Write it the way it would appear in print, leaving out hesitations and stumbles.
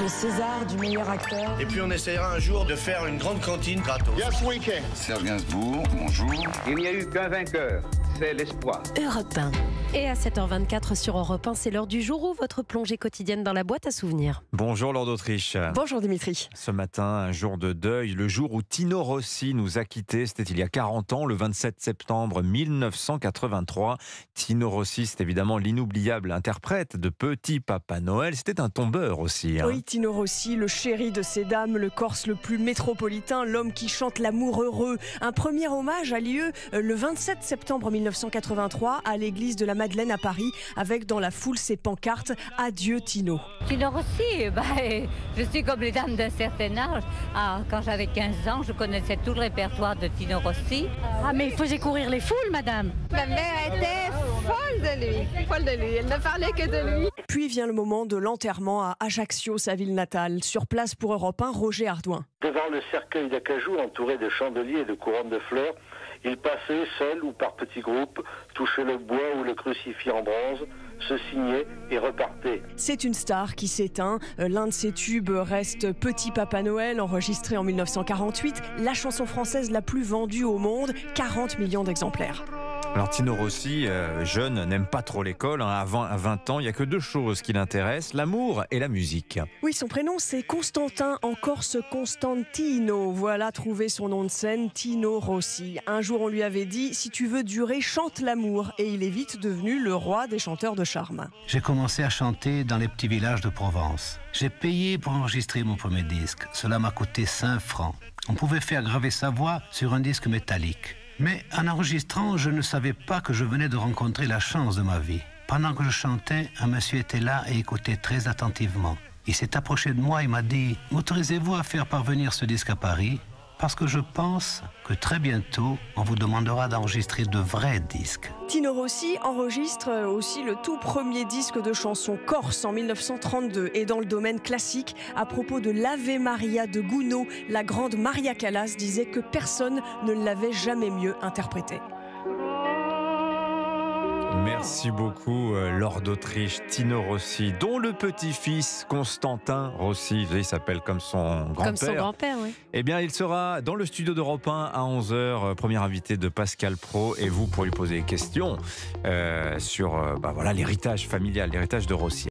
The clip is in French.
le César du meilleur acteur. Et puis on essayera un jour de faire une grande cantine gratos. Yes, we can. Serge Gainsbourg, bonjour. Il n'y a eu qu'un vainqueur, c'est l'espoir. Europe 1. Et à 7h24 sur Europe 1, c'est l'heure du jour où votre plongée quotidienne dans la boîte à souvenirs. Bonjour Lord d'Autriche. Bonjour Dimitri. Ce matin, un jour de deuil, le jour où Tino Rossi nous a quittés, c'était il y a 40 ans, le 27 septembre 1983. Tino Rossi, c'est évidemment l'inoubliable interprète de Petit Papa Noël. C'était un tombeur aussi. Oui, Tino Rossi, le chéri de ces dames, le Corse le plus métropolitain, l'homme qui chante l'amour heureux. Un premier hommage a lieu le 27 septembre 1983 à l'église de la Madeleine à Paris, avec dans la foule ces pancartes « Adieu Tino ». Tino Rossi, je suis comme les dames d'un certain âge. Quand j'avais 15 ans, je connaissais tout le répertoire de Tino Rossi. Mais il faisait courir les foules, madame. Ma mère était folle de lui, elle ne parlait que de lui. Puis vient le moment de l'enterrement à Ajaccio, sa ville natale. Sur place pour Europe 1, Roger Ardouin. Devant le cercueil d'acajou entouré de chandeliers et de couronnes de fleurs, il passait seul ou par petits groupes, touchait le bois ou le crucifix en bronze, se signait et repartait. C'est une star qui s'éteint. L'un de ses tubes reste Petit Papa Noël, enregistré en 1948, la chanson française la plus vendue au monde, 40 millions d'exemplaires. Alors Tino Rossi, jeune, n'aime pas trop l'école. À 20 ans, il n'y a que deux choses qui l'intéressent, l'amour et la musique. Oui, son prénom c'est Constantin, en Corse Constantino. Voilà, trouvé son nom de scène, Tino Rossi. Un jour on lui avait dit, si tu veux durer, chante l'amour. Et il est vite devenu le roi des chanteurs de charme. J'ai commencé à chanter dans les petits villages de Provence. J'ai payé pour enregistrer mon premier disque. Cela m'a coûté 5 francs. On pouvait faire graver sa voix sur un disque métallique. Mais en enregistrant, je ne savais pas que je venais de rencontrer la chance de ma vie. Pendant que je chantais, un monsieur était là et écoutait très attentivement. Il s'est approché de moi et m'a dit « M'autorisez-vous à faire parvenir ce disque à Paris ? Parce que je pense que très bientôt, on vous demandera d'enregistrer de vrais disques. » Tino Rossi enregistre aussi le tout premier disque de chansons corse en 1932. Et dans le domaine classique, à propos de l'Ave Maria de Gounod, la grande Maria Callas disait que personne ne l'avait jamais mieux interprété. Merci beaucoup Lord d'Autriche, Tino Rossi, dont le petit-fils Constantin Rossi, il s'appelle comme son grand-père. Comme son grand-père, oui. Eh bien, il sera dans le studio d'Europe 1 à 11h, premier invité de Pascal Praud, et vous pour lui poser des questions sur l'héritage familial, l'héritage de Rossi.